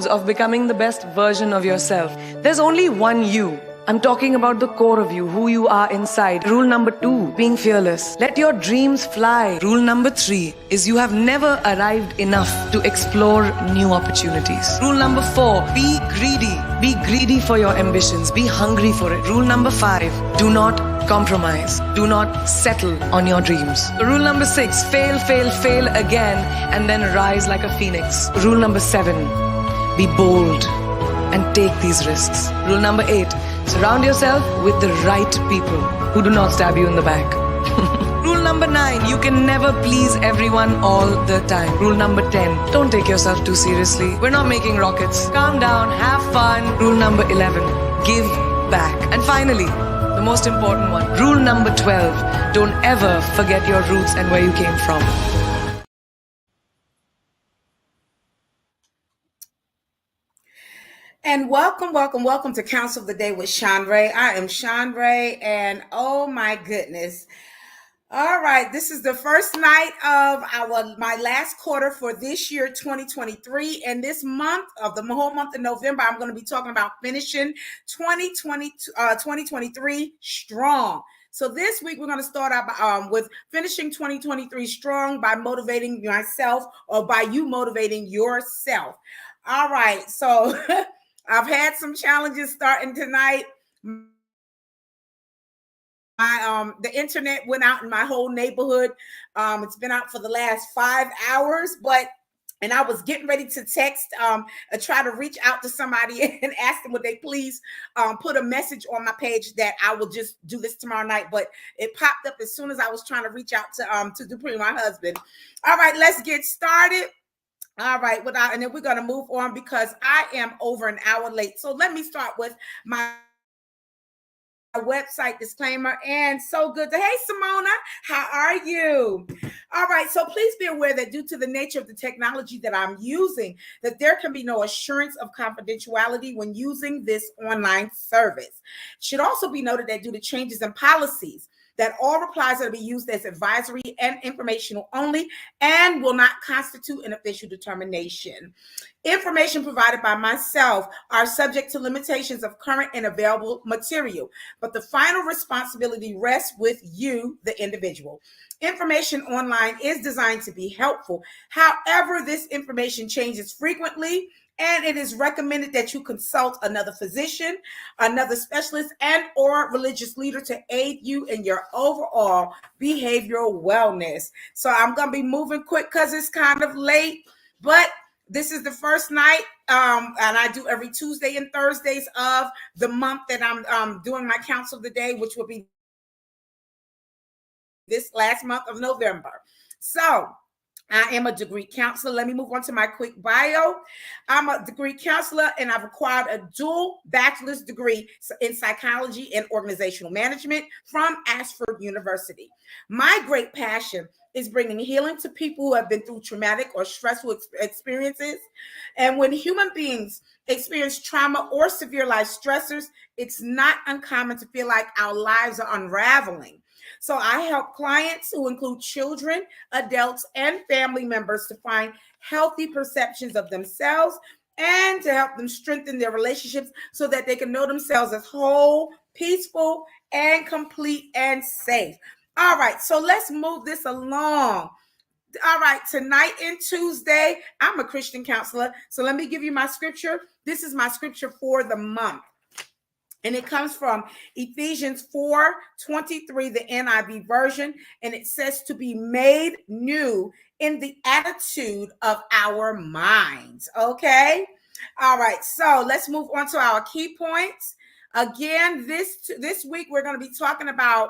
of becoming the best version of yourself. There's only one you. I'm talking about the core of you, who you are inside. Rule number 2, being fearless. Let your dreams fly. Rule number 3 is you have never arrived enough to explore new opportunities. Rule number 4, be greedy. Be greedy for your ambitions. Be hungry for it. Rule number 5, do not compromise. Do not settle on your dreams. Rule number 6, fail, fail, fail again, and then rise like a phoenix. Rule number 7, be bold and take these risks. Rule number 8, surround yourself with the right people who do not stab you in the back. Rule number 9, you can never please everyone all the time. Rule number 10, don't take yourself too seriously. We're not making rockets. Calm down, have fun. Rule number 11, give back. And finally, the most important one, rule number 12, don't ever forget your roots and where you came from. And welcome to Counsel of the Day with Shanrae. I am Shanrae, and oh my goodness. All right, this is the first night of my last quarter for this year, 2023. And this month, of the whole month of November, I'm going to be talking about finishing 2023 strong. So this week, we're going to start out with finishing 2023 strong by motivating myself, or by you motivating yourself. All right, so I've had some challenges starting tonight. The internet went out in my whole neighborhood. It's been out for the last 5 hours, and I was getting ready to text, try to reach out to somebody and ask them would they please put a message on my page that I will just do this tomorrow night. But it popped up as soon as I was trying to reach out to Dupree, my husband. All right, let's get started. All right, and then we're going to move on because I am over an hour late. So let me start with my website disclaimer. And so good to, hey, Simona, how are you? All right, so please be aware that due to the nature of the technology that I'm using, that there can be no assurance of confidentiality when using this online service. It should also be noted that due to changes in policies, that all replies are to be used as advisory and informational only and will not constitute an official determination. Information provided by myself are subject to limitations of current and available material, but the final responsibility rests with you, the individual. Information online is designed to be helpful. However, this information changes frequently, and it is recommended that you consult another physician, another specialist, and or religious leader to aid you in your overall behavioral wellness. So I'm going to be moving quick because it's kind of late, but this is the first night, and I do every Tuesday and Thursdays of the month that I'm doing my Counsel of the Day, which will be this last month of November. So I am a degree counselor. Let me move on to my quick bio. I'm a degree counselor, and I've acquired a dual bachelor's degree in psychology and organizational management from Ashford University. My great passion is bringing healing to people who have been through traumatic or stressful experiences. And when human beings experience trauma or severe life stressors, it's not uncommon to feel like our lives are unraveling. So I help clients who include children, adults, and family members to find healthy perceptions of themselves and to help them strengthen their relationships so that they can know themselves as whole, peaceful, and complete and safe. All right, so let's move this along. All right, tonight and Tuesday, I'm a Christian counselor. So let me give you my scripture. This is my scripture for the month. And it comes from Ephesians 4:23, the NIV version. And it says to be made new in the attitude of our minds. Okay. All right. So let's move on to our key points. Again, this week, we're going to be talking about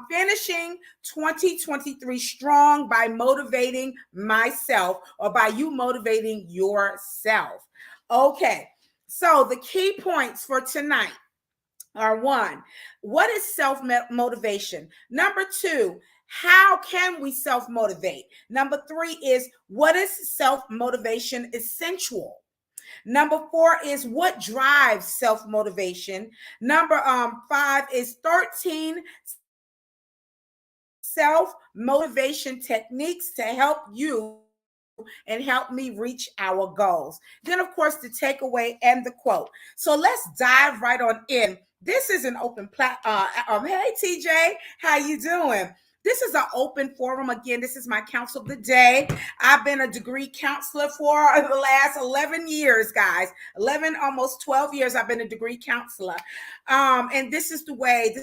finishing 2023 strong by motivating myself, or by you motivating yourself. Okay. So the key points for tonight are: 1, what is self-motivation? Number 2, how can we self-motivate? Number 3 is, what is self-motivation essential? Number 4 is, what drives self-motivation? Number 5 is 13 self-motivation techniques to help you and help me reach our goals. Then, of course, the takeaway and the quote. So let's dive right on in. This is an open platform. Hey, TJ, how you doing? This is an open forum. Again, this is my counsel of the day. I've been a degree counselor for the last 11 years, guys. 11, almost 12 years I've been a degree counselor. And this is the way,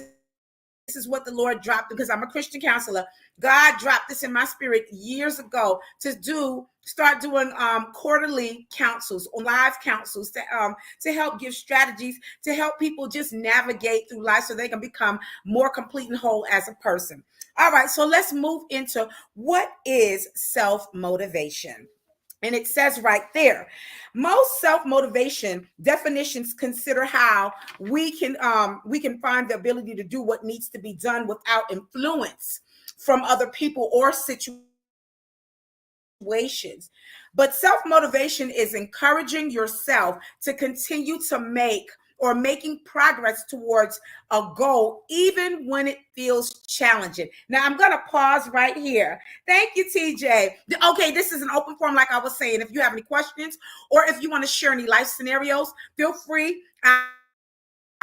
this is what the Lord dropped, because I'm a Christian counselor. God dropped this in my spirit years ago to start doing quarterly counsels, live counsels to help give strategies to help people just navigate through life so they can become more complete and whole as a person. All right, so let's move into what is self-motivation. And it says right there, most self-motivation definitions consider how we can find the ability to do what needs to be done without influence from other people or situations. But self-motivation is encouraging yourself to continue to making progress towards a goal, even when it feels challenging. Now, I'm going to pause right here. Thank you, TJ. Okay, this is an open forum, like I was saying. If you have any questions or if you want to share any life scenarios, feel free. I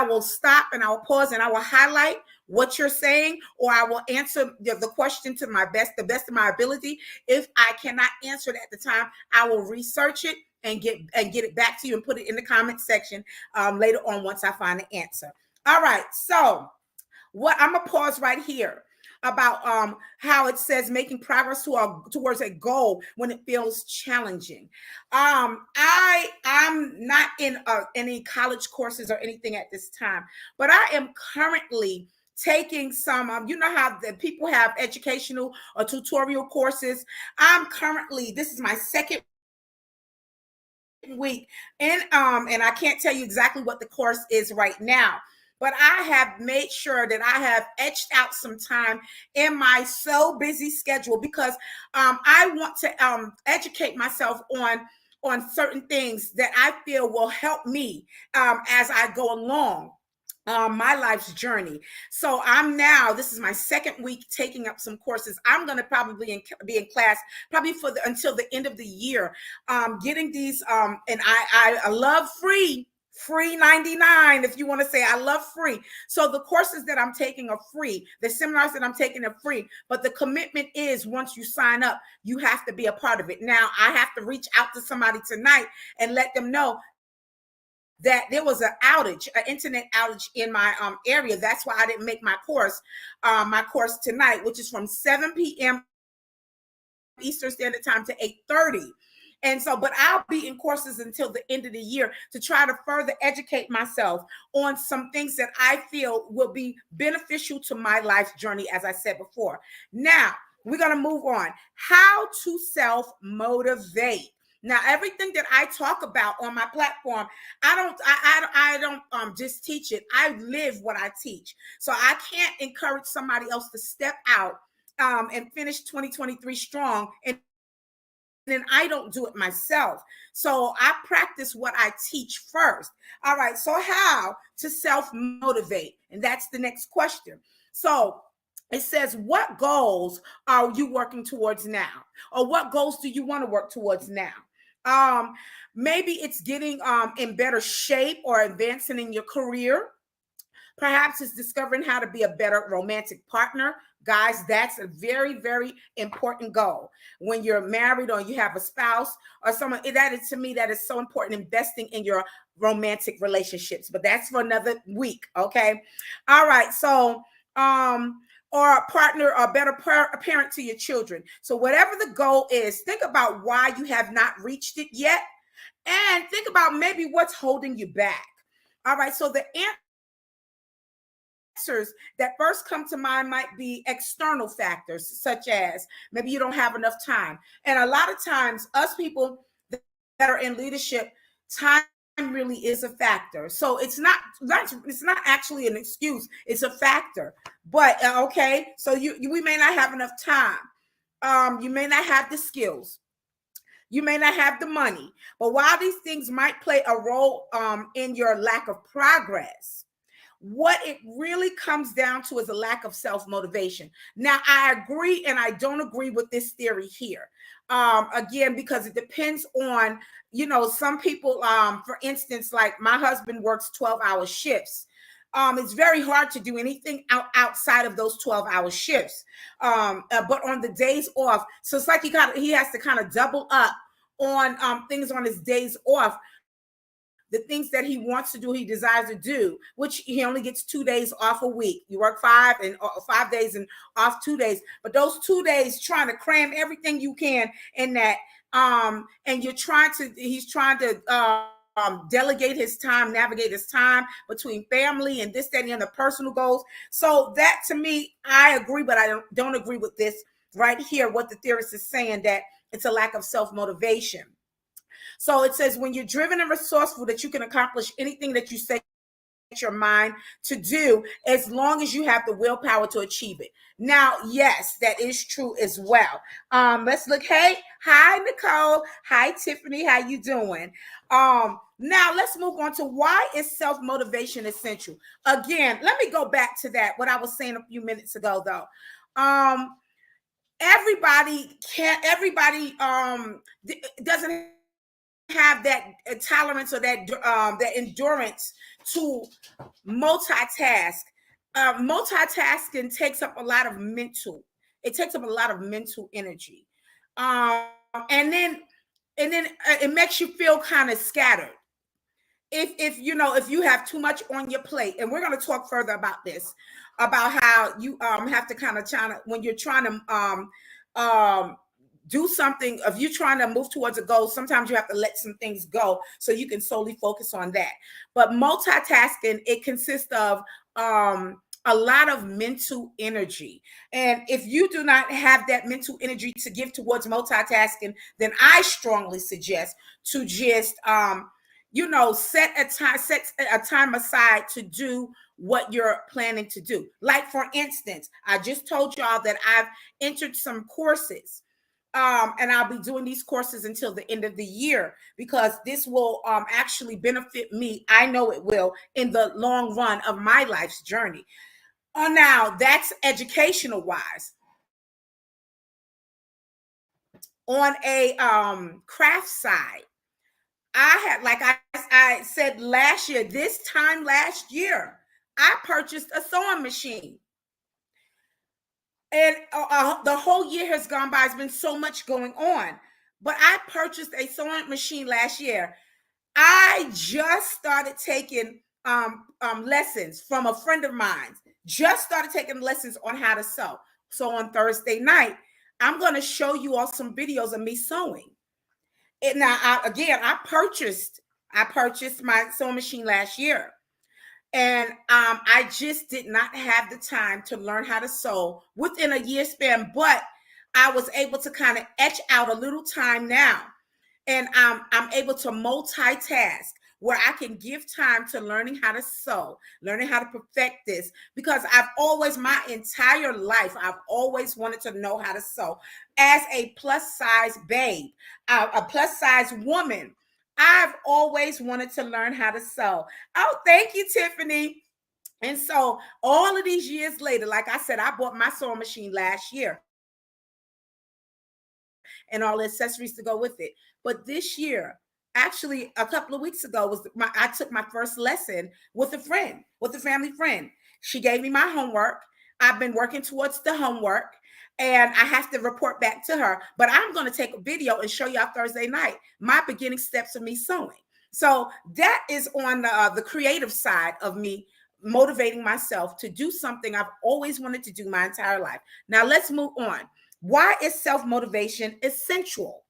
will stop and I will pause and I will highlight what you're saying, or I will answer the question to the best of my ability. If I cannot answer it at the time, I will research it and get it back to you and put it in the comment section later on once I find the answer. All right, so I'm gonna pause right here about how it says making progress towards a goal when it feels challenging. I'm not in any college courses or anything at this time, but I am currently taking some, you know how the people have educational or tutorial courses. This is my second week and I can't tell you exactly what the course is right now, but I have made sure that I have etched out some time in my so busy schedule because I want to educate myself on certain things that I feel will help me as I go along my life's journey. So this is my second week taking up some courses. I'm going to probably be in class probably until the end of the year, getting these. And I love free 99, if you want to say. I love free. So the courses that I'm taking are free. The seminars that I'm taking are free. But the commitment is, once you sign up, you have to be a part of it. Now, I have to reach out to somebody tonight and let them know that there was an internet outage in my area. That's why I didn't make my course tonight, which is from 7 p.m. Eastern Standard Time to 8:30. And so, but I'll be in courses until the end of the year to try to further educate myself on some things that I feel will be beneficial to my life journey, as I said before. Now, we're going to move on. How to self-motivate. Now, everything that I talk about on my platform, I don't just teach it. I live what I teach. So I can't encourage somebody else to step out and finish 2023 strong, and then I don't do it myself. So I practice what I teach first. All right. So how to self-motivate? And that's the next question. So it says, what goals are you working towards now? Or what goals do you want to work towards now? Maybe it's getting in better shape or advancing in your career. Perhaps it's discovering how to be a better romantic partner. Guys, that's a very, very important goal. When you're married or you have a spouse or someone, to me, that is so important, investing in your romantic relationships. But that's for another week, okay? All right, so or a partner or a better parent to your children. So whatever the goal is, think about why you have not reached it yet, and think about maybe what's holding you back. All right, so the answers that first come to mind might be external factors, such as maybe you don't have enough time. And a lot of times, us people that are in leadership, time really is a factor. So it's not actually an excuse, it's a factor. But okay, so we may not have enough time. You may not have the skills, you may not have the money. But while these things might play a role in your lack of progress, what it really comes down to is a lack of self-motivation. Now, I agree and I don't agree with this theory here. Again, because it depends on, some people, for instance, like my husband works 12-hour shifts. It's very hard to do anything outside of those 12-hour shifts. But on the days off, so it's like he has to kind of double up on things on his days off, the things that he wants to do, he desires to do, which he only gets 2 days off a week. You work 5 days and off 2 days, but those 2 days trying to cram everything you can in that. And he's trying to delegate his time, navigate his time between family and this, that, and the personal goals. So that, to me, I agree, but I don't agree with this right here, what the theorist is saying, that it's a lack of self-motivation. So it says, when you're driven and resourceful, that you can accomplish anything that you set your mind to do, as long as you have the willpower to achieve it. Now, yes, that is true as well. Let's look. Hey, hi, Nicole. Hi, Tiffany. How you doing? Now let's move on to, why is self-motivation essential? Again, let me go back to that, what I was saying a few minutes ago, though. Everybody doesn't have that tolerance or that endurance to multitask. Multitasking takes up a lot of mental. It takes up a lot of mental energy, and then it makes you feel kind of scattered. If you have too much on your plate, and we're going to talk further about this, about how you have to kind of when you're trying to do something, if you're trying to move towards a goal, sometimes you have to let some things go so you can solely focus on that. But multitasking, it consists of a lot of mental energy. And if you do not have that mental energy to give towards multitasking, then I strongly suggest to just set a time aside to do what you're planning to do. Like, for instance, I just told y'all that I've entered some courses. And I'll be doing these courses until the end of the year, because this will actually benefit me. I know it will, in the long run of my life's journey. Now, that's educational wise. On a craft side, I had, like I said last year, this time last year, I purchased a sewing machine. And the whole year has gone by. It's been so much going on. But I purchased a sewing machine last year. I just started taking lessons from a friend of mine. Just started taking lessons on how to sew. So on Thursday night, I'm going to show you all some videos of me sewing. And now, I purchased my sewing machine last year. And I just did not have the time to learn how to sew within a year span, but I was able to kind of etch out a little time now. And I'm able to multitask, where I can give time to learning how to sew, learning how to perfect this, because my entire life, I've always wanted to know how to sew. As a plus size babe, a plus size woman, I've always wanted to learn how to sew. Oh, thank you, Tiffany. And so all of these years later, like I said, I bought my sewing machine last year and all the accessories to go with it. But this year, actually a couple of weeks ago, I took my first lesson with a family friend. She gave me my homework. I've been working towards the homework, and I have to report back to her. But I'm going to take a video and show y'all Thursday night my beginning steps of me sewing. So that is on the creative side of me motivating myself to do something I've always wanted to do my entire life. Now let's move on. Why is self-motivation essential?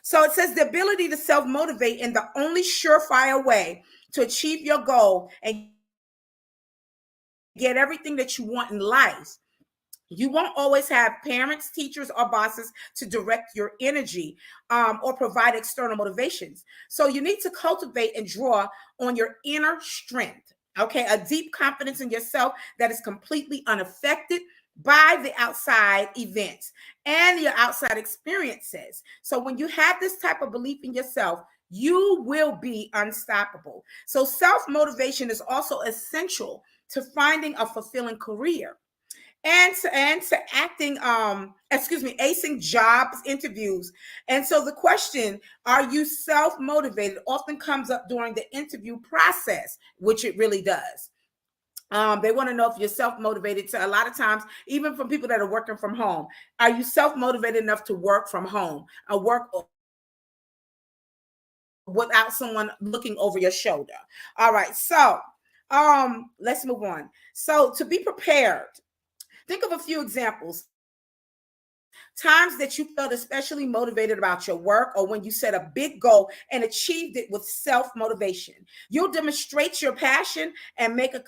So it says, the ability to self-motivate in the only surefire way to achieve your goal and get everything that you want in life. You won't always have parents, teachers, or bosses to direct your energy or provide external motivations. So you need to cultivate and draw on your inner strength, okay? A deep confidence in yourself that is completely unaffected by the outside events and your outside experiences. So when you have this type of belief in yourself, you will be unstoppable. So self-motivation is also essential to finding a fulfilling career. and to acting, acing jobs interviews. And so the question, are you self-motivated, often comes up during the interview process, which it really does. They want to know if you're self-motivated. To a lot of times, even from people that are working from home, are you self-motivated enough to work from home, work without someone looking over your shoulder? All right, so let's move on. So to be prepared, think of a few examples. Times that you felt especially motivated about your work, or when you set a big goal and achieved it with self-motivation. You'll demonstrate your passion and make a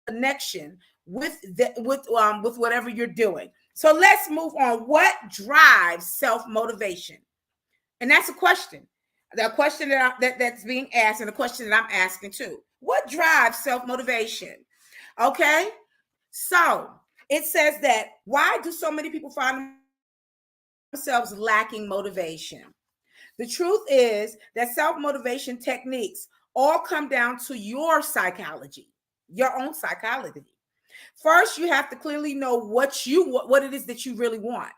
connection with whatever you're doing. So let's move on. What drives self-motivation? And that's a question. The question that's being asked, and the question that I'm asking too. What drives self-motivation? Okay. So it says that, why do so many people find themselves lacking motivation? The truth is that self-motivation techniques all come down to your psychology, your own psychology. First, you have to clearly know what it is that you really want.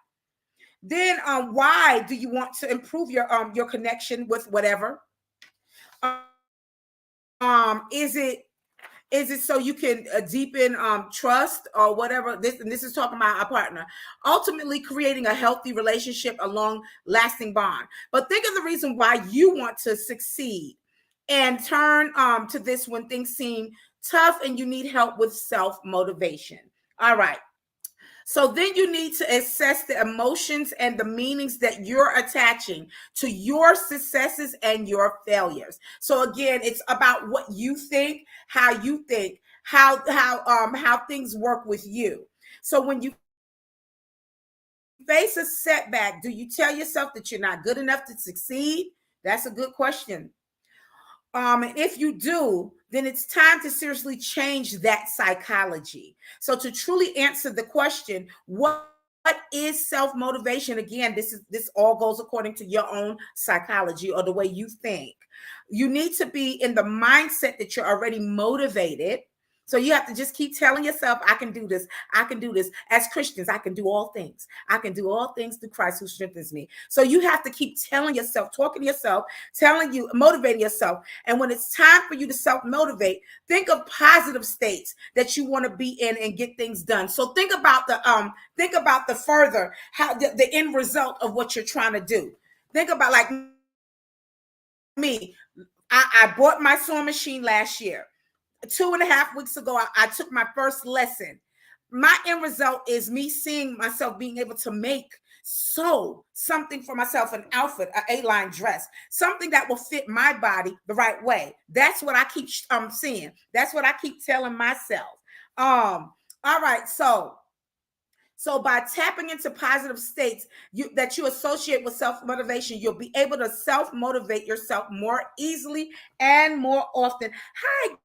Then, why do you want to improve your connection with whatever? Is it so you can deepen trust or whatever? This is talking about a partner. Ultimately, creating a healthy relationship, a long-lasting bond. But think of the reason why you want to succeed, and turn to this when things seem tough and you need help with self-motivation. All right. So then you need to assess the emotions and the meanings that you're attaching to your successes and your failures. So again, it's about what you think, how things work with you. So when you face a setback, do you tell yourself that you're not good enough to succeed? That's a good question. And if you do, then it's time to seriously change that psychology. So to truly answer the question, what is self-motivation? Again, this all goes according to your own psychology, or the way you think. You need to be in the mindset that you're already motivated. So you have to just keep telling yourself, I can do this. I can do this. As Christians, I can do all things. I can do all things through Christ who strengthens me. So you have to keep telling yourself, talking to yourself, motivating yourself. And when it's time for you to self-motivate, think of positive states that you want to be in and get things done. So think about the further, how the end result of what you're trying to do. Think about, like me. I bought my sewing machine last year. 2.5 weeks ago, I took my first lesson. My end result is me seeing myself being able to sew something for myself, an outfit, an A-line dress, something that will fit my body the right way. That's what I keep seeing. That's what I keep telling myself. All right, so by tapping into positive states that you associate with self-motivation, you'll be able to self-motivate yourself more easily and more often. Hi,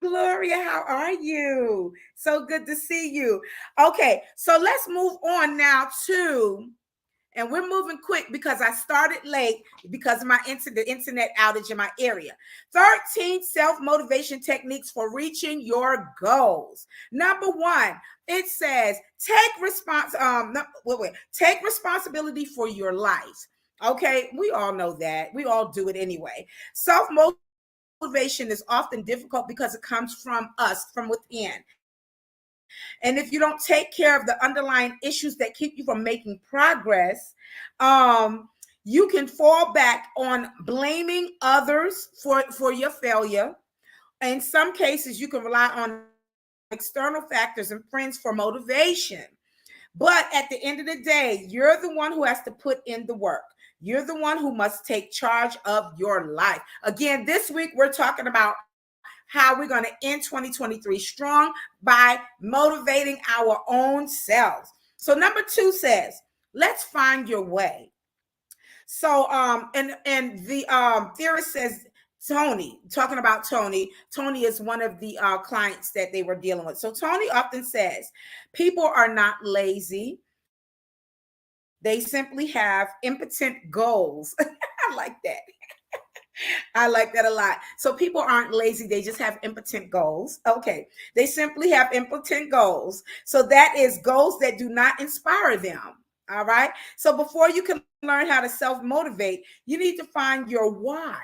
Gloria, how are you? So good to see you. Okay, so let's move on now and we're moving quick because I started late because of the internet outage in my area. 13 self-motivation techniques for reaching your goals. Number 1, it says take responsibility for your life. Okay, we all know that. We all do it anyway. Self-motivation is often difficult because it comes from within. And if you don't take care of the underlying issues that keep you from making progress, you can fall back on blaming others for your failure. In some cases, you can rely on external factors and friends for motivation. But at the end of the day, you're the one who has to put in the work. You're the one who must take charge of your life. Again, this week, we're talking about how we're going to end 2023 strong by motivating our own selves. So number 2 says, let's find your way. So, and the theorist says, talking about Tony is one of the clients that they were dealing with. So Tony often says, people are not lazy. They simply have impotent goals. I like that. I like that a lot. So people aren't lazy, they just have impotent goals. Okay. They simply have impotent goals. So that is goals that do not inspire them. All right. So before you can learn how to self motivate, you need to find your why.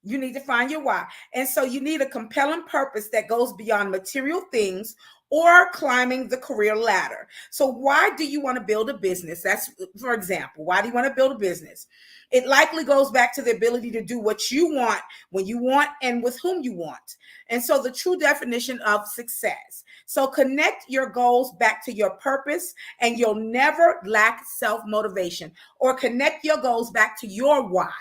You need to find your why. And so you need a compelling purpose that goes beyond material things or climbing the career ladder. So why do you want to build a business? That's, for example, why do you want to build a business? It likely goes back to the ability to do what you want, when you want, and with whom you want. And so the true definition of success. So connect your goals back to your purpose and you'll never lack self-motivation, or connect your goals back to your why.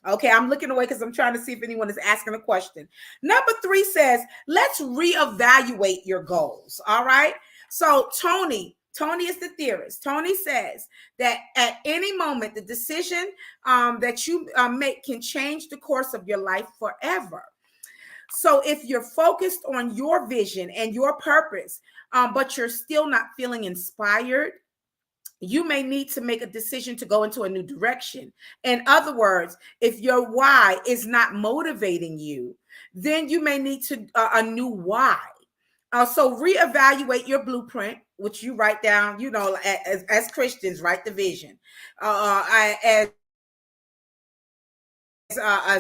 Okay, I'm looking away because I'm trying to see if anyone is asking a question. Number 3 says, let's reevaluate your goals. All right. So Tony is the theorist. Tony says that at any moment, the decision that you make can change the course of your life forever. So if you're focused on your vision and your purpose, but you're still not feeling inspired, you may need to make a decision to go into a new direction. In other words, if your why is not motivating you, then you may need to a new why. So reevaluate your blueprint, which you write down, as Christians, write the vision. As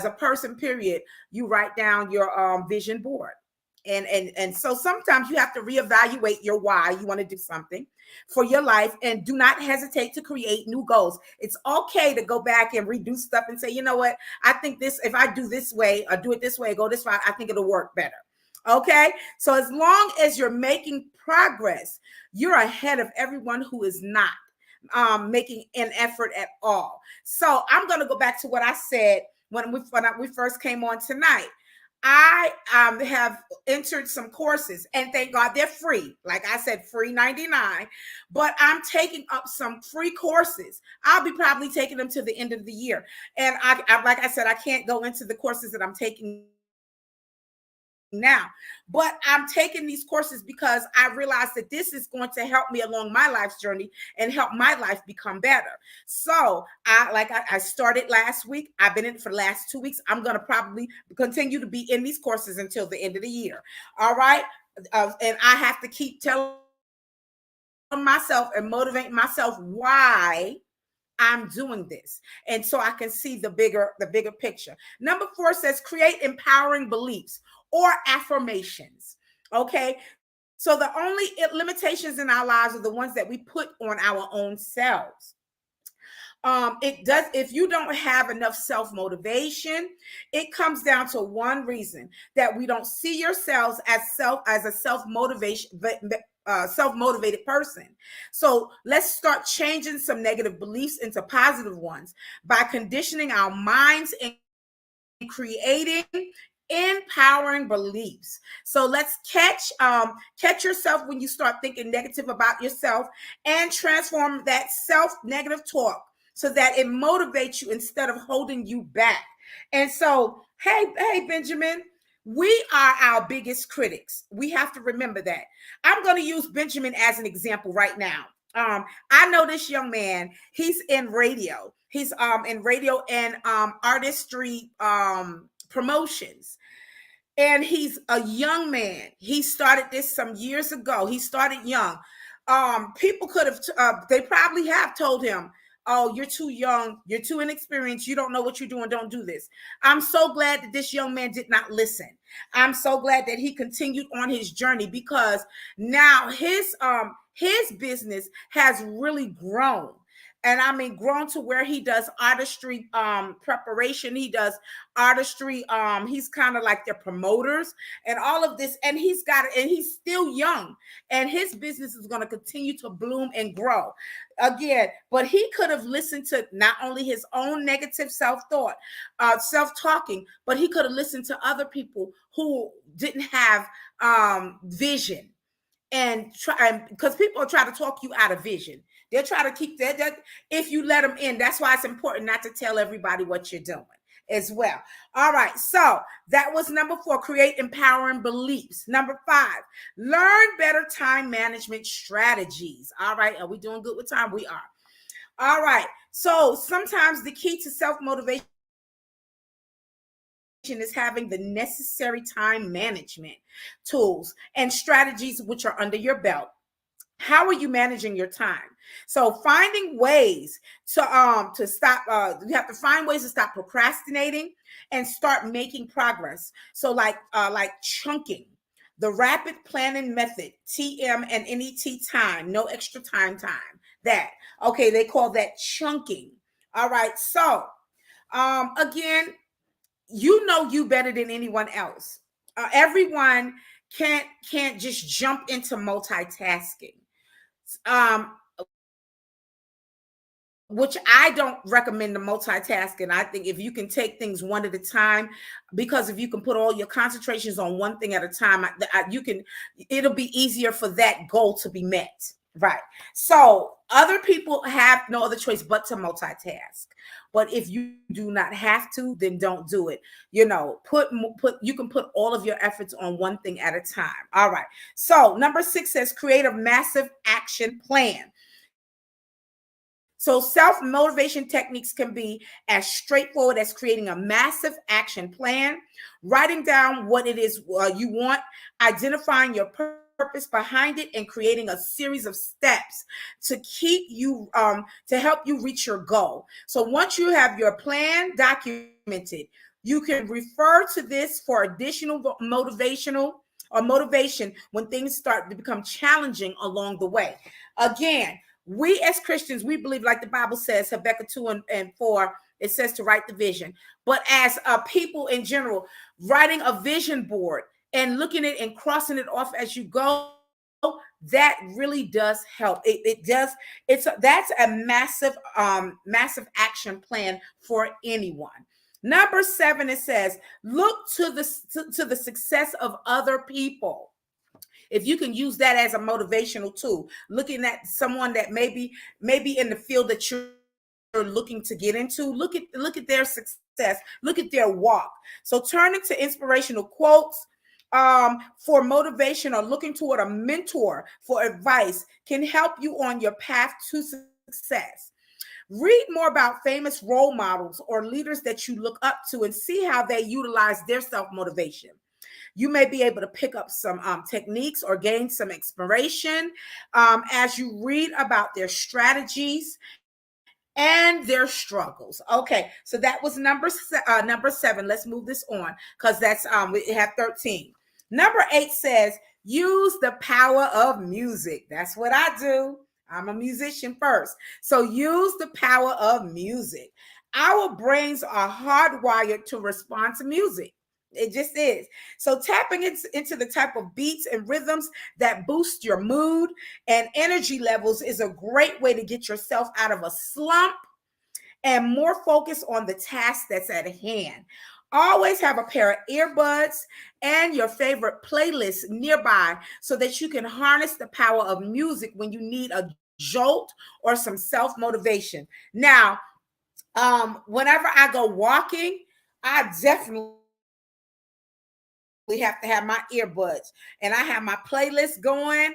a person, period, you write down your vision board. And so sometimes you have to reevaluate your why you want to do something for your life, and do not hesitate to create new goals. It's okay to go back and redo stuff and say, you know what, I think this, if I do this way or do it this way, go this way, I think it'll work better. Okay. So as long as you're making progress, you're ahead of everyone who is not making an effort at all. So I'm going to go back to what I said when we first came on tonight. I have entered some courses, and thank God they're free. Like I said, free 99, but I'm taking up some free courses. I'll be probably taking them to the end of the year. And I like I said, I can't go into the courses that I'm taking now, but I'm taking these courses because I realize that this is going to help me along my life's journey and help my life become better. So I started last week. I've been in it for the last 2 weeks. I'm going to probably continue to be in these courses until the end of the year. All right. And I have to keep telling myself and motivating myself why I'm doing this. And so I can see the bigger picture. Number 4 says create empowering beliefs or affirmations. Okay. So the only limitations in our lives are the ones that we put on our own selves. It does, if you don't have enough self-motivation, it comes down to one reason, that we don't see yourselves as a self-motivated person. So let's start changing some negative beliefs into positive ones by conditioning our minds and creating empowering beliefs. So let's catch yourself when you start thinking negative about yourself, and transform that self-negative talk so that it motivates you instead of holding you back. And so, hey, Benjamin, we are our biggest critics. We have to remember that. I'm going to use Benjamin as an example right now. I know this young man. He's in radio. He's in radio and artistry promotions. And he's a young man. He started this some years ago. He started young. People could have, they probably have told him, oh, you're too young, you're too inexperienced, you don't know what you're doing, don't do this. I'm so glad that this young man did not listen. I'm so glad that he continued on his journey, because now his business has really grown. And I mean, grown to where he does artistry preparation. He does artistry. He's kind of like their promoters and all of this. And he's got it. And he's still young. And his business is going to continue to bloom and grow again. But he could have listened to not only his own negative self-thought, self-talking, but he could have listened to other people who didn't have vision. And try, because people try to talk you out of vision. They'll try to keep that if you let them in. That's why it's important not to tell everybody what you're doing as well. All right. So that was number 4, create empowering beliefs. Number 5, learn better time management strategies. All right. Are we doing good with time? We are. All right. So sometimes the key to self-motivation is having the necessary time management tools and strategies which are under your belt. How are you managing your time? So finding ways to stop you have to find ways to stop procrastinating and start making progress. So like chunking, the rapid planning method, TM and NET time, no extra time. That, okay, they call that chunking. All right. So again, you know you better than anyone else. Everyone can't just jump into multitasking. Um, which I don't recommend the multitasking. I think if you can take things one at a time, because if you can put all your concentrations on one thing at a time, you can, it'll be easier for that goal to be met. Right. So other people have no other choice but to multitask. But if you do not have to, then don't do it. You know, you can put all of your efforts on one thing at a time. All right. So number 6 says create a massive action plan. So self-motivation techniques can be as straightforward as creating a massive action plan, writing down what it is you want, identifying your purpose behind it, and creating a series of steps to keep you to help you reach your goal. So once you have your plan documented, you can refer to this for additional motivation when things start to become challenging along the way. Again, we as Christians, we believe, like the Bible says, Habakkuk 2 and 4, it says to write the vision. But as people in general, writing a vision board and looking at it and crossing it off as you go, that really does help. It does. That's a massive action plan for anyone. Number 7, it says, look to the success of other people. If you can use that as a motivational tool, looking at someone that maybe in the field that you're looking to get into, look at their success, look at their walk. So turning to inspirational quotes for motivation or looking toward a mentor for advice can help you on your path to success. Read more about famous role models or leaders that you look up to and see how they utilize their self-motivation. You may be able to pick up some techniques or gain some inspiration as you read about their strategies and their struggles. Okay, so that was number 7. Let's move this on because that's we have 13. Number 8 says use the power of music. That's what I do. I'm a musician first. So use the power of music. Our brains are hardwired to respond to music. It just is. So tapping into the type of beats and rhythms that boost your mood and energy levels is a great way to get yourself out of a slump and more focus on the task that's at hand. Always have a pair of earbuds and your favorite playlist nearby so that you can harness the power of music when you need a jolt or some self-motivation. Now, whenever I go walking, I definitely have to have my earbuds and I have my playlist going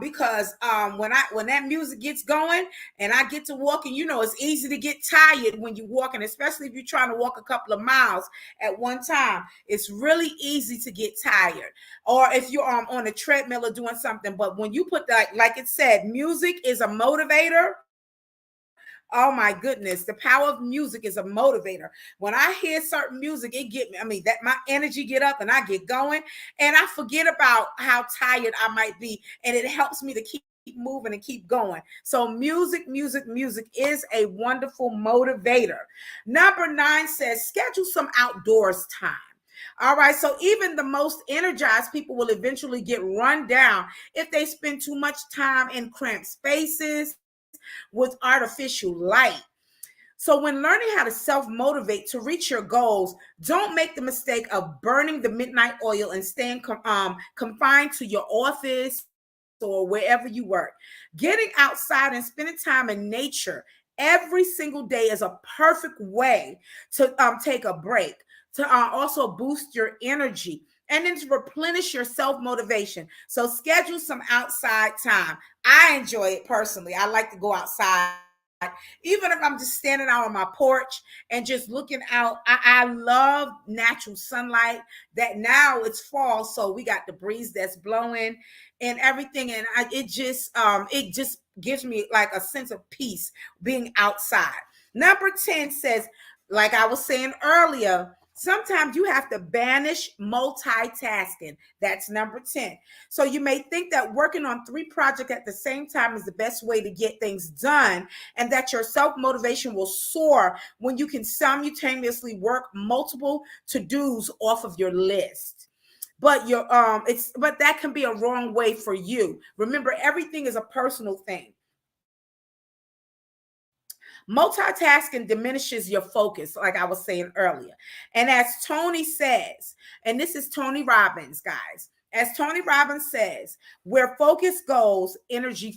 because when that music gets going and I get to walking, you know, it's easy to get tired when you're walking, especially if you're trying to walk a couple of miles at one time. It's really easy to get tired, or if you're on a treadmill or doing something. But when you put that, like it said, music is a motivator. Oh my goodness, the power of music is a motivator. When I hear certain music, it get me, that my energy get up and I get going and I forget about how tired I might be. And it helps me to keep moving and keep going. So music is a wonderful motivator. Number 9 says schedule some outdoors time. All right. So even the most energized people will eventually get run down if they spend too much time in cramped spaces with artificial light. So when learning how to self-motivate to reach your goals, don't make the mistake of burning the midnight oil and staying confined to your office or wherever you work. Getting outside and spending time in nature every single day is a perfect way to take a break, to also boost your energy, and then to replenish your self-motivation. So schedule some outside time. I enjoy it personally. I like to go outside even if I'm just standing out on my porch and just looking out. I love natural sunlight. That now it's fall, so we got the breeze that's blowing and everything, and it just gives me like a sense of peace being outside. Number 10 says, like I was saying earlier, sometimes you have to banish multitasking. That's number 10. So you may think that working on 3 projects at the same time is the best way to get things done, and that your self-motivation will soar when you can simultaneously work multiple to-dos off of your list. But but that can be a wrong way for you. Remember, everything is a personal thing. Multitasking diminishes your focus, like I was saying earlier. And as Tony says, and this is Tony Robbins, guys, as Tony Robbins says, where focus goes, energy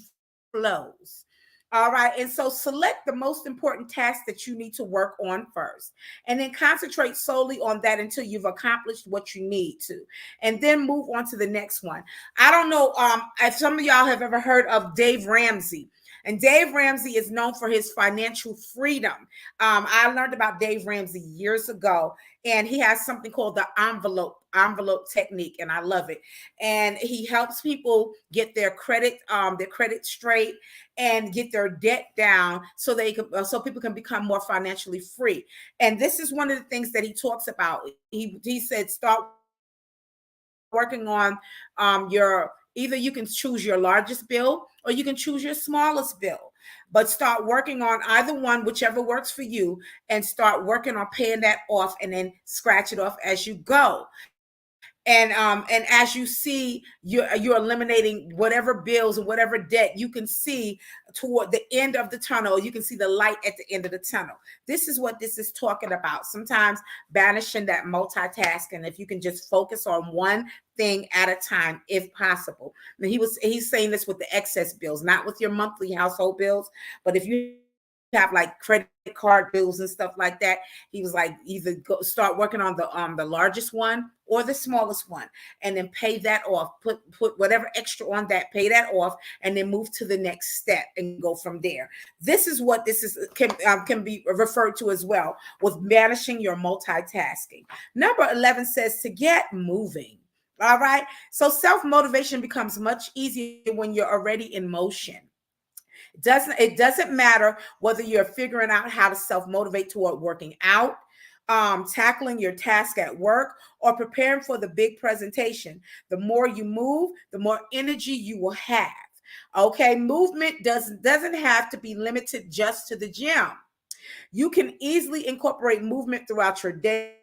flows. All right. And so select the most important task that you need to work on first, and then concentrate solely on that until you've accomplished what you need to, and then move on to the next one. I don't know if some of y'all have ever heard of Dave Ramsey. And Dave Ramsey is known for his financial freedom. I learned about Dave Ramsey years ago, and he has something called the envelope technique, and I love it. And he helps people get their credit straight and get their debt down so so people can become more financially free. And this is one of the things that he talks about. He said, start working on either you can choose your largest bill or you can choose your smallest bill, but start working on either one, whichever works for you, and start working on paying that off, and then scratch it off as you go. And as you see, you're eliminating whatever bills and whatever debt. You can see toward the end of the tunnel. You can see the light at the end of the tunnel. This is what this is talking about. Sometimes banishing that multitasking, if you can just focus on one thing at a time, if possible. And he's saying this with the excess bills, not with your monthly household bills, but if you have like credit card bills and stuff like that, he was like, either start working on the largest one or the smallest one, and then pay that off. Put whatever extra on that, pay that off, and then move to the next step and go from there. This is what can be referred to as well with managing your multitasking. Number 11 says to get moving. All right. So self-motivation becomes much easier when you're already in motion. It doesn't matter whether you're figuring out how to self-motivate toward working out, tackling your task at work, or preparing for the big presentation. The more you move, the more energy you will have. Okay, movement doesn't have to be limited just to the gym. You can easily incorporate movement throughout your day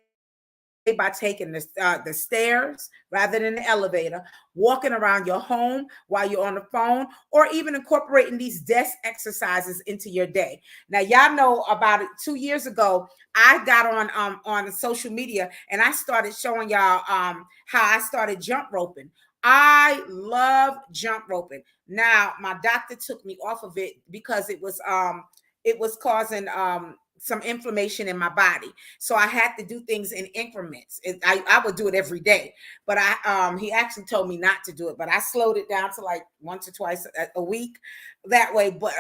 by taking the stairs rather than the elevator, walking around your home while you're on the phone, or even incorporating these desk exercises into your day. Now, y'all know about it 2 years ago, I got on social media and I started showing y'all how I started jump roping. I love jump roping. Now, my doctor took me off of it because it was causing some inflammation in my body. So I had to do things in increments. I would do it every day, but he actually told me not to do it, but I slowed it down to like once or twice a week that way. But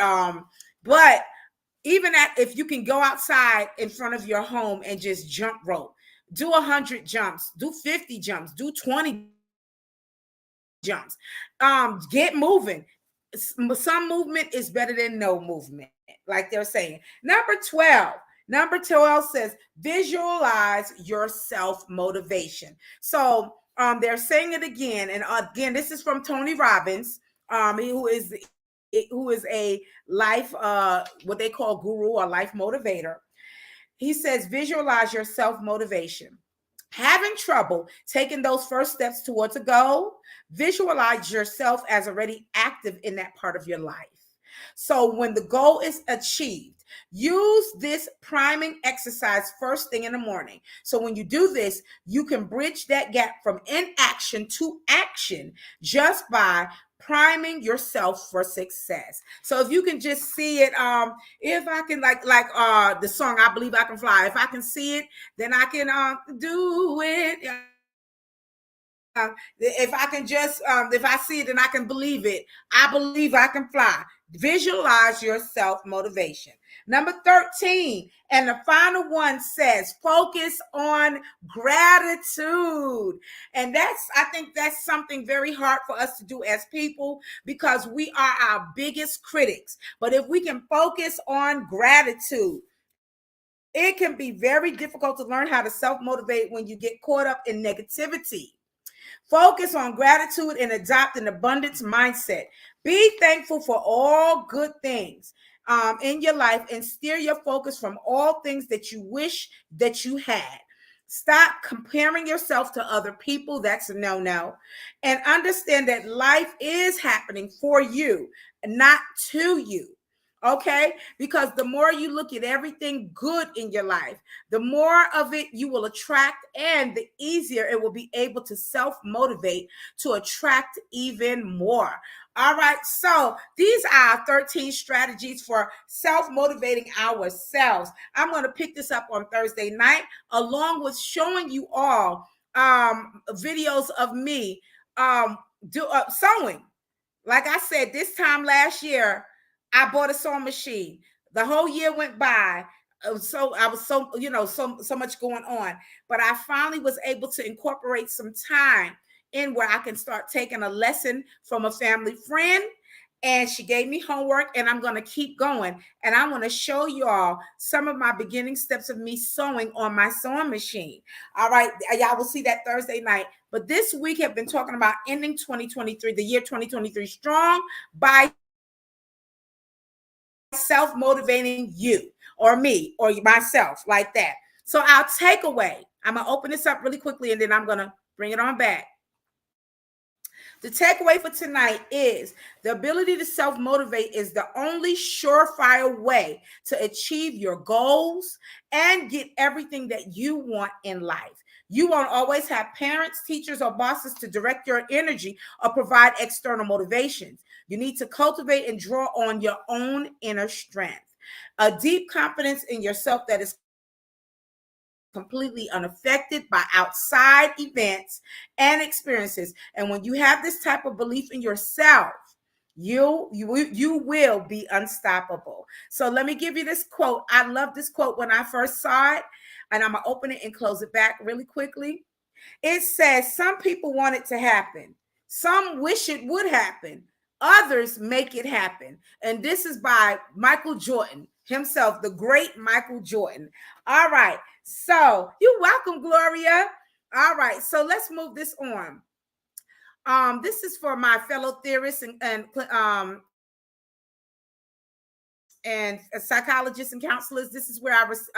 even if you can go outside in front of your home and just jump rope, do 100 jumps, do 50 jumps, do 20 jumps, get moving. Some movement is better than no movement, like they're saying. Number 12 says visualize your self-motivation. So they're saying it again, and again, this is from Tony Robbins, who is a life what they call guru or life motivator. He says visualize your self-motivation. Having trouble taking those first steps towards a goal, visualize yourself as already active in that part of your life. So when the goal is achieved, use this priming exercise first thing in the morning. So when you do this, you can bridge that gap from inaction to action just by priming yourself for success. So if you can just see it, if I can like the song I Believe I Can Fly, if I can see it, then I can do it. if I can just, if I see it and I can believe it, I believe I can fly. Visualize your self-motivation. Number 13, and the final one says, focus on gratitude. And I think that's something very hard for us to do as people because we are our biggest critics. But if we can focus on gratitude, it can be very difficult to learn how to self-motivate when you get caught up in negativity. Focus on gratitude and adopt an abundance mindset. Be thankful for all good things in your life and steer your focus from all things that you wish that you had. Stop comparing yourself to other people. That's a no-no. And understand that life is happening for you, not to you. Okay, because the more you look at everything good in your life, the more of it you will attract, and the easier it will be able to self-motivate to attract even more. All right, so these are 13 strategies for self-motivating ourselves. I'm going to pick this up on Thursday night, along with showing you all videos of me sewing. Like I said, this time last year, I bought a sewing machine. The whole year went by. So I was so much going on. But I finally was able to incorporate some time in where I can start taking a lesson from a family friend. And she gave me homework, and I'm going to keep going. And I want to show y'all some of my beginning steps of me sewing on my sewing machine. All right. Y'all will see that Thursday night. But this week have been talking about ending 2023, the year 2023 strong by self-motivating you or me or myself like that. So our takeaway, I'm going to open this up really quickly and then I'm going to bring it on back. The takeaway for tonight is the ability to self-motivate is the only surefire way to achieve your goals and get everything that you want in life. You won't always have parents, teachers, or bosses to direct your energy or provide external motivations. You need to cultivate and draw on your own inner strength, a deep confidence in yourself that is completely unaffected by outside events and experiences. And when you have this type of belief in yourself, you will be unstoppable. So let me give you this quote. I love this quote when I first saw it, and I'm going to open it and close it back really quickly. It says, some people want it to happen. Some wish it would happen. Others make it happen. And this is by Michael Jordan himself, the great Michael Jordan. All right. So you're welcome, Gloria. All right. So let's move this on. This is for my fellow theorists and psychologists and counselors. This is where I was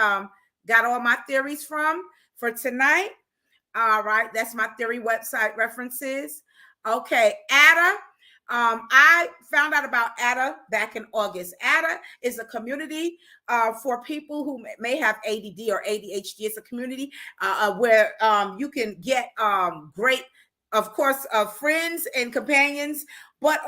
got all my theories from for tonight. All right. That's my theory website references. Okay. ADA. I found out about ADA back in August. ADA is a community for people who may have ADD or ADHD. It's a community where you can get great, of course, friends and companions, but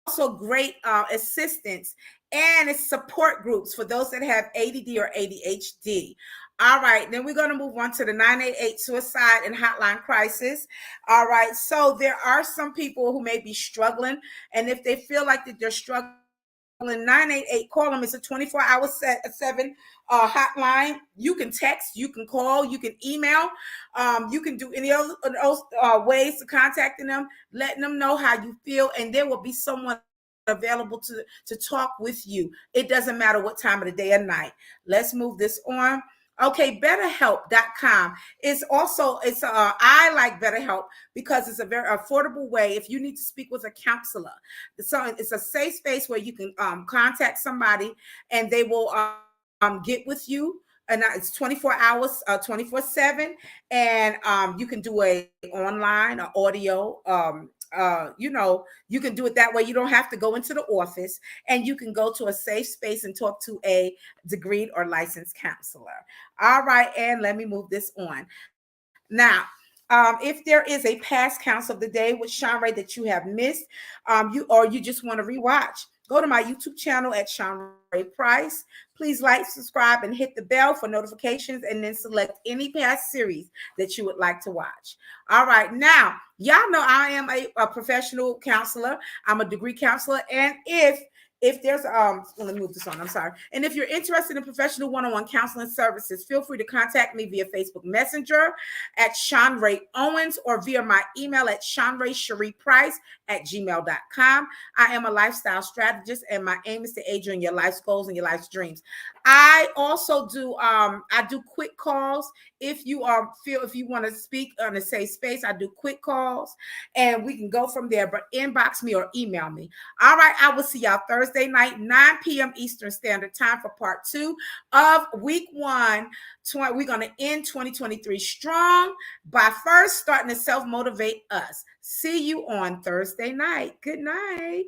also great assistance and it's support groups for those that have ADD or ADHD. All right, then we're going to move on to the 988 suicide and hotline crisis. All right, so there are some people who may be struggling, and if they feel like that they're struggling, 988, call them. It's a 24-hour 7 hotline. You can text, you can call, you can email, you can do any other ways to contacting them, letting them know how you feel, and there will be someone available to talk with you. It doesn't matter what time of the day or night. Let's move this on. Okay, BetterHelp.com is also, I like BetterHelp because it's a very affordable way if you need to speak with a counselor. So it's a safe space where you can contact somebody and they will get with you. And it's 24 hours, 24/7. And you can do a online or audio, you can do it that way. You don't have to go into the office, and you can go to a safe space and talk to a degreed or licensed counselor. All right. And let me move this on. Now, if there is a past counsel of the day with Shanrae that you have missed, you just want to rewatch, go to my YouTube channel at Shanrae Price. Please like, subscribe, and hit the bell for notifications, and then select any past series that you would like to watch. All right, now, y'all know I am a professional counselor. I'm a degree counselor, and if there's let me move this on. I'm sorry. And if you're interested in professional one-on-one counseling services, feel free to contact me via Facebook Messenger at Shanrae Owens or via my email at shanrae.price@gmail.com. I am a lifestyle strategist, and my aim is to aid you in your life's goals and your life's dreams. I also do quick calls. If you want to speak on a safe space, I do quick calls, and we can go from there. But inbox me or email me. All right, I will see y'all Thursday night, 9 p.m. Eastern Standard Time for part 2 of week 1. We're going to end 2023 strong by first starting to self-motivate us. See you on Thursday night. Good night.